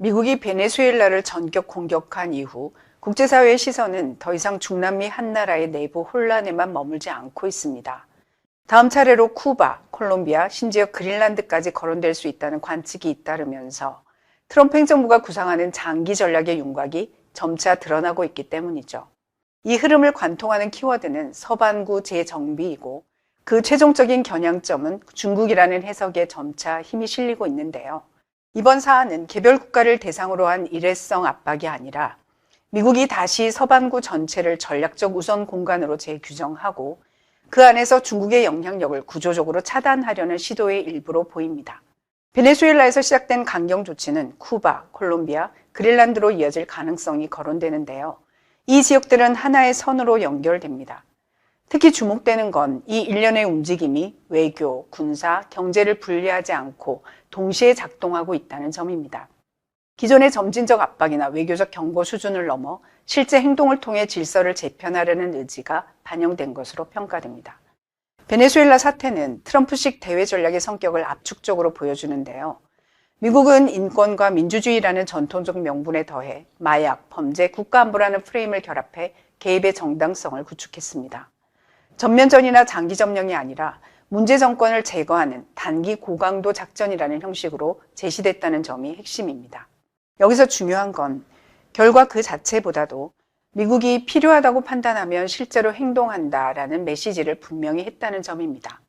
미국이 베네수엘라를 전격 공격한 이후 국제사회의 시선은 더 이상 중남미 한 나라의 내부 혼란에만 머물지 않고 있습니다. 다음 차례로 쿠바, 콜롬비아, 심지어 그린란드까지 거론될 수 있다는 관측이 잇따르면서 트럼프 행정부가 구상하는 장기 전략의 윤곽이 점차 드러나고 있기 때문이죠. 이 흐름을 관통하는 키워드는 서반구 재정비이고 그 최종적인 겨냥점은 중국이라는 해석에 점차 힘이 실리고 있는데요. 이번 사안은 개별 국가를 대상으로 한 일회성 압박이 아니라 미국이 다시 서반구 전체를 전략적 우선 공간으로 재규정하고 그 안에서 중국의 영향력을 구조적으로 차단하려는 시도의 일부로 보입니다. 베네수엘라에서 시작된 강경 조치는 쿠바, 콜롬비아, 그린란드로 이어질 가능성이 거론되는데요. 이 지역들은 하나의 선으로 연결됩니다. 특히 주목되는 건 이 일련의 움직임이 외교, 군사, 경제를 분리하지 않고 동시에 작동하고 있다는 점입니다. 기존의 점진적 압박이나 외교적 경고 수준을 넘어 실제 행동을 통해 질서를 재편하려는 의지가 반영된 것으로 평가됩니다. 베네수엘라 사태는 트럼프식 대외 전략의 성격을 압축적으로 보여주는데요. 미국은 인권과 민주주의라는 전통적 명분에 더해 마약, 범죄, 국가안보라는 프레임을 결합해 개입의 정당성을 구축했습니다. 전면전이나 장기 점령이 아니라 문제 정권을 제거하는 단기 고강도 작전이라는 형식으로 제시됐다는 점이 핵심입니다. 여기서 중요한 건 결과 그 자체보다도 미국이 필요하다고 판단하면 실제로 행동한다라는 메시지를 분명히 했다는 점입니다.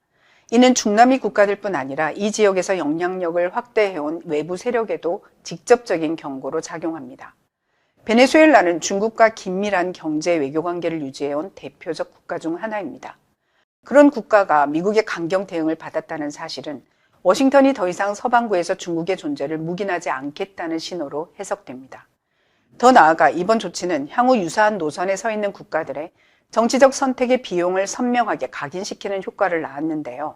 이는 중남미 국가들뿐 아니라 이 지역에서 영향력을 확대해온 외부 세력에도 직접적인 경고로 작용합니다. 베네수엘라는 중국과 긴밀한 경제 외교 관계를 유지해온 대표적 국가 중 하나입니다. 그런 국가가 미국의 강경 대응을 받았다는 사실은 워싱턴이 더 이상 서반구에서 중국의 존재를 묵인하지 않겠다는 신호로 해석됩니다. 더 나아가 이번 조치는 향후 유사한 노선에 서 있는 국가들의 정치적 선택의 비용을 선명하게 각인시키는 효과를 낳았는데요.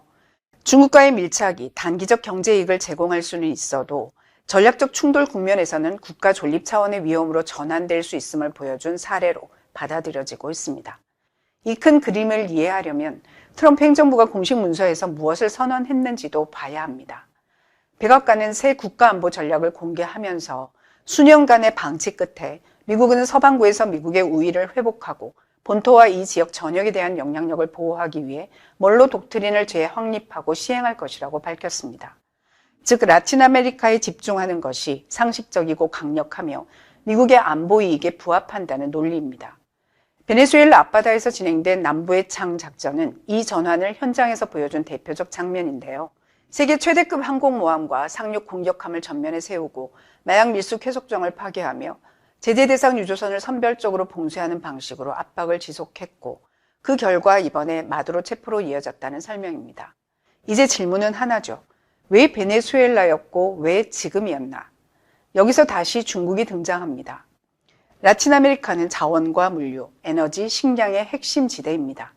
중국과의 밀착이 단기적 경제 이익을 제공할 수는 있어도 전략적 충돌 국면에서는 국가 존립 차원의 위험으로 전환될 수 있음을 보여준 사례로 받아들여지고 있습니다. 이 큰 그림을 이해하려면 트럼프 행정부가 공식 문서에서 무엇을 선언했는지도 봐야 합니다. 백악관은 새 국가안보 전략을 공개하면서 수년간의 방치 끝에 미국은 서반구에서 미국의 우위를 회복하고 본토와 이 지역 전역에 대한 영향력을 보호하기 위해 멀로 독트린을 재확립하고 시행할 것이라고 밝혔습니다. 즉 라틴 아메리카에 집중하는 것이 상식적이고 강력하며 미국의 안보 이익에 부합한다는 논리입니다. 베네수엘라 앞바다에서 진행된 남부의 창 작전은 이 전환을 현장에서 보여준 대표적 장면인데요. 세계 최대급 항공모함과 상륙 공격함을 전면에 세우고 마약 밀수 해속정을 파괴하며 제재 대상 유조선을 선별적으로 봉쇄하는 방식으로 압박을 지속했고 그 결과 이번에 마두로 체포로 이어졌다는 설명입니다. 이제 질문은 하나죠. 왜 베네수엘라였고 왜 지금이었나? 여기서 다시 중국이 등장합니다. 라틴 아메리카는 자원과 물류, 에너지, 식량의 핵심 지대입니다.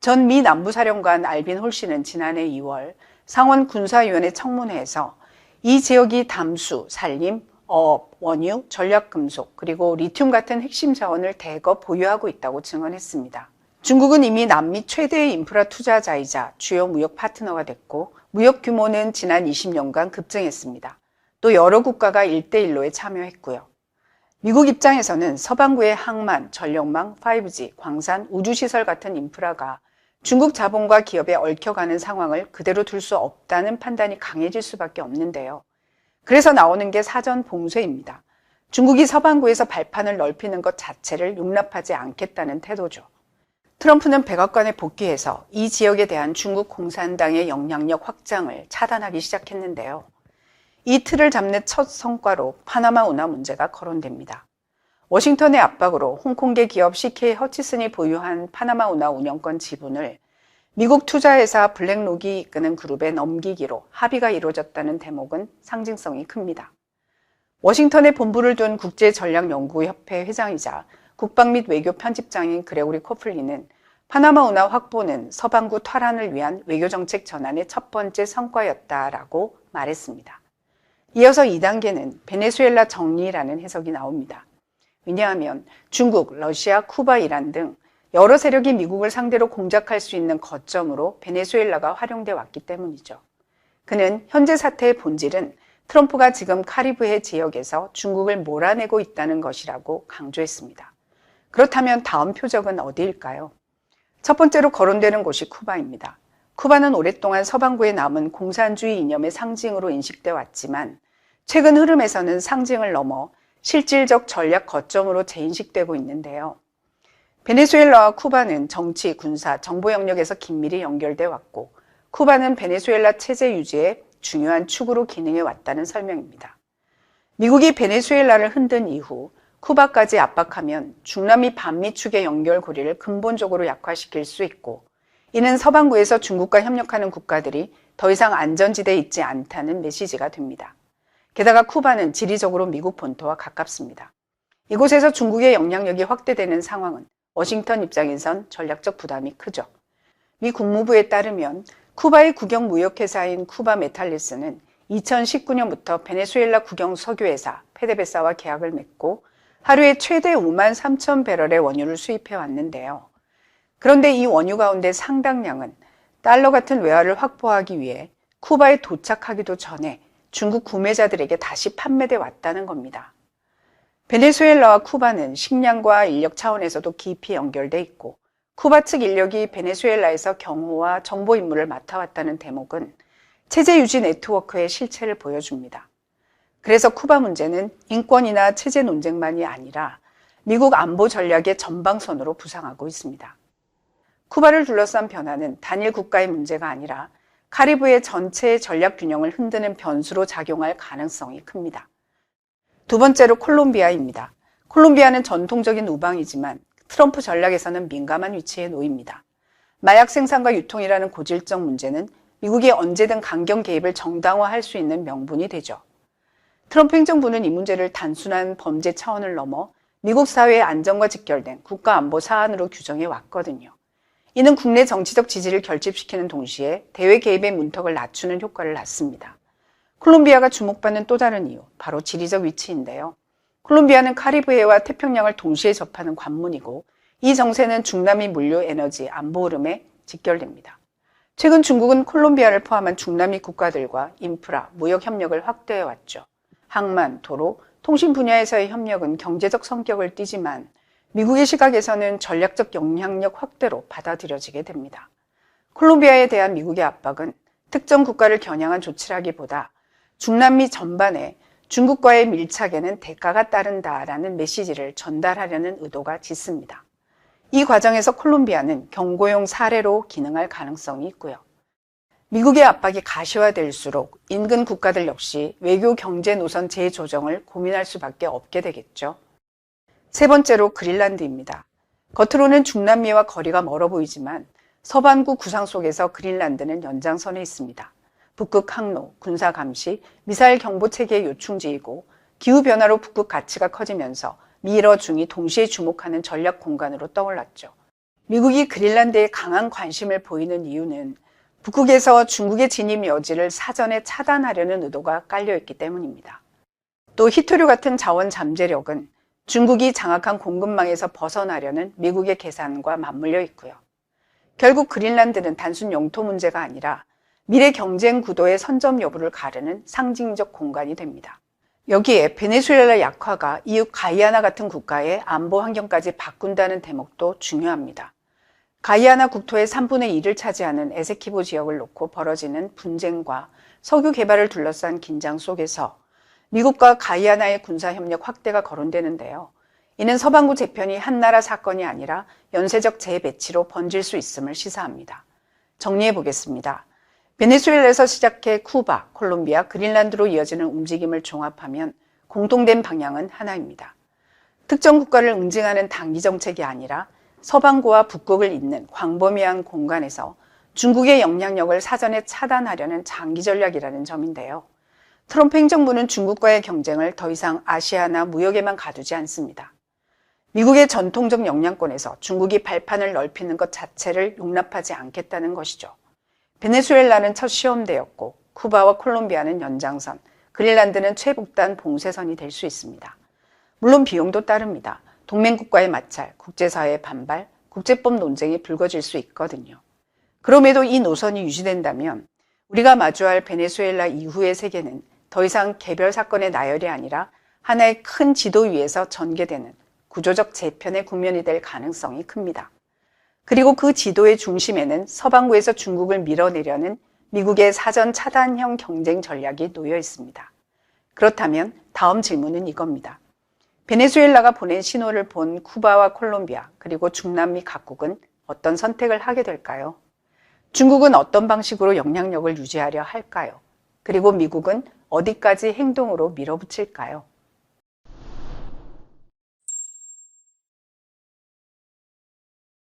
전 미 남부사령관 알빈 홀씨는 지난해 2월 상원 군사위원회 청문회에서 이 지역이 담수, 산림, 어업, 원유, 전략금속, 그리고 리튬 같은 핵심 자원을 대거 보유하고 있다고 증언했습니다. 중국은 이미 남미 최대의 인프라 투자자이자 주요 무역 파트너가 됐고 무역 규모는 지난 20년간 급증했습니다. 또 여러 국가가 1대1로에 참여했고요. 미국 입장에서는 서반구의 항만, 전력망, 5G, 광산, 우주시설 같은 인프라가 중국 자본과 기업에 얽혀가는 상황을 그대로 둘 수 없다는 판단이 강해질 수밖에 없는데요. 그래서 나오는 게 사전 봉쇄입니다. 중국이 서반구에서 발판을 넓히는 것 자체를 용납하지 않겠다는 태도죠. 트럼프는 백악관에 복귀해서 이 지역에 대한 중국 공산당의 영향력 확장을 차단하기 시작했는데요. 이 틀을 잡는 첫 성과로 파나마 운하 문제가 거론됩니다. 워싱턴의 압박으로 홍콩계 기업 CK 허치슨이 보유한 파나마 운하 운영권 지분을 미국 투자회사 블랙록이 이끄는 그룹에 넘기기로 합의가 이루어졌다는 대목은 상징성이 큽니다. 워싱턴에 본부를 둔 국제전략연구협회 회장이자 국방 및 외교 편집장인 그레고리 코플리는 파나마 운하 확보는 서반구 탈환을 위한 외교정책 전환의 첫 번째 성과였다라고 말했습니다. 이어서 2단계는 베네수엘라 정리라는 해석이 나옵니다. 왜냐하면 중국, 러시아, 쿠바, 이란 등 여러 세력이 미국을 상대로 공작할 수 있는 거점으로 베네수엘라가 활용돼 왔기 때문이죠. 그는 현재 사태의 본질은 트럼프가 지금 카리브해 지역에서 중국을 몰아내고 있다는 것이라고 강조했습니다. 그렇다면 다음 표적은 어디일까요? 첫 번째로 거론되는 곳이 쿠바입니다. 쿠바는 오랫동안 서방부에 남은 공산주의 이념의 상징으로 인식돼 왔지만 최근 흐름에서는 상징을 넘어 실질적 전략 거점으로 재인식되고 있는데요. 베네수엘라와 쿠바는 정치, 군사, 정보 영역에서 긴밀히 연결돼 왔고 쿠바는 베네수엘라 체제 유지에 중요한 축으로 기능해 왔다는 설명입니다. 미국이 베네수엘라를 흔든 이후 쿠바까지 압박하면 중남미 반미 축의 연결고리를 근본적으로 약화시킬 수 있고 이는 서방부에서 중국과 협력하는 국가들이 더 이상 안전지대에 있지 않다는 메시지가 됩니다. 게다가 쿠바는 지리적으로 미국 본토와 가깝습니다. 이곳에서 중국의 영향력이 확대되는 상황은 워싱턴 입장에선 전략적 부담이 크죠. 미 국무부에 따르면 쿠바의 국영 무역회사인 쿠바 메탈리스는 2019년부터 베네수엘라 국영 석유회사 페데베사와 계약을 맺고 하루에 최대 5만 3천 배럴의 원유를 수입해 왔는데요. 그런데 이 원유 가운데 상당량은 달러 같은 외화를 확보하기 위해 쿠바에 도착하기도 전에 중국 구매자들에게 다시 판매돼 왔다는 겁니다. 베네수엘라와 쿠바는 식량과 인력 차원에서도 깊이 연결돼 있고 쿠바 측 인력이 베네수엘라에서 경호와 정보 임무를 맡아왔다는 대목은 체제 유지 네트워크의 실체를 보여줍니다. 그래서 쿠바 문제는 인권이나 체제 논쟁만이 아니라 미국 안보 전략의 전방선으로 부상하고 있습니다. 쿠바를 둘러싼 변화는 단일 국가의 문제가 아니라 카리브해 전체의 전략 균형을 흔드는 변수로 작용할 가능성이 큽니다. 두 번째로 콜롬비아입니다. 콜롬비아는 전통적인 우방이지만 트럼프 전략에서는 민감한 위치에 놓입니다. 마약 생산과 유통이라는 고질적 문제는 미국이 언제든 강경 개입을 정당화할 수 있는 명분이 되죠. 트럼프 행정부는 이 문제를 단순한 범죄 차원을 넘어 미국 사회의 안전과 직결된 국가안보 사안으로 규정해 왔거든요. 이는 국내 정치적 지지를 결집시키는 동시에 대외 개입의 문턱을 낮추는 효과를 낳습니다. 콜롬비아가 주목받는 또 다른 이유, 바로 지리적 위치인데요. 콜롬비아는 카리브해와 태평양을 동시에 접하는 관문이고 이 정세는 중남미 물류, 에너지, 안보 흐름에 직결됩니다. 최근 중국은 콜롬비아를 포함한 중남미 국가들과 인프라, 무역 협력을 확대해 왔죠. 항만, 도로, 통신 분야에서의 협력은 경제적 성격을 띠지만 미국의 시각에서는 전략적 영향력 확대로 받아들여지게 됩니다. 콜롬비아에 대한 미국의 압박은 특정 국가를 겨냥한 조치라기보다 중남미 전반에 중국과의 밀착에는 대가가 따른다라는 메시지를 전달하려는 의도가 짙습니다. 이 과정에서 콜롬비아는 경고용 사례로 기능할 가능성이 있고요. 미국의 압박이 가시화될수록 인근 국가들 역시 외교 경제 노선 재조정을 고민할 수밖에 없게 되겠죠. 세 번째로 그린란드입니다. 겉으로는 중남미와 거리가 멀어 보이지만 서반구 구상 속에서 그린란드는 연장선에 있습니다. 북극 항로, 군사 감시, 미사일 경보 체계의 요충지이고 기후변화로 북극 가치가 커지면서 미러 중이 동시에 주목하는 전략 공간으로 떠올랐죠. 미국이 그린란드에 강한 관심을 보이는 이유는 북극에서 중국의 진입 여지를 사전에 차단하려는 의도가 깔려있기 때문입니다. 또 히토류 같은 자원 잠재력은 중국이 장악한 공급망에서 벗어나려는 미국의 계산과 맞물려 있고요. 결국 그린란드는 단순 영토 문제가 아니라 미래 경쟁 구도의 선점 여부를 가르는 상징적 공간이 됩니다. 여기에 베네수엘라 약화가 이웃 가이아나 같은 국가의 안보 환경까지 바꾼다는 대목도 중요합니다. 가이아나 국토의 3분의 1을 차지하는 에세키보 지역을 놓고 벌어지는 분쟁과 석유 개발을 둘러싼 긴장 속에서 미국과 가이아나의 군사협력 확대가 거론되는데요. 이는 서방구 재편이 한나라 사건이 아니라 연쇄적 재배치로 번질 수 있음을 시사합니다. 정리해 보겠습니다. 베네수엘라에서 시작해 쿠바, 콜롬비아, 그린란드로 이어지는 움직임을 종합하면 공통된 방향은 하나입니다. 특정 국가를 응징하는 단기 정책이 아니라 서방구와 북극을 잇는 광범위한 공간에서 중국의 영향력을 사전에 차단하려는 장기 전략이라는 점인데요. 트럼프 행정부는 중국과의 경쟁을 더 이상 아시아나 무역에만 가두지 않습니다. 미국의 전통적 영향권에서 중국이 발판을 넓히는 것 자체를 용납하지 않겠다는 것이죠. 베네수엘라는 첫 시험대였고 쿠바와 콜롬비아는 연장선, 그린란드는 최북단 봉쇄선이 될 수 있습니다. 물론 비용도 따릅니다. 동맹국과의 마찰, 국제사회의 반발, 국제법 논쟁이 불거질 수 있거든요. 그럼에도 이 노선이 유지된다면 우리가 마주할 베네수엘라 이후의 세계는 더 이상 개별 사건의 나열이 아니라 하나의 큰 지도 위에서 전개되는 구조적 재편의 국면이 될 가능성이 큽니다. 그리고 그 지도의 중심에는 서방부에서 중국을 밀어내려는 미국의 사전 차단형 경쟁 전략이 놓여 있습니다. 그렇다면 다음 질문은 이겁니다. 베네수엘라가 보낸 신호를 본 쿠바와 콜롬비아 그리고 중남미 각국은 어떤 선택을 하게 될까요? 중국은 어떤 방식으로 영향력을 유지하려 할까요? 그리고 미국은 어디까지 행동으로 밀어붙일까요?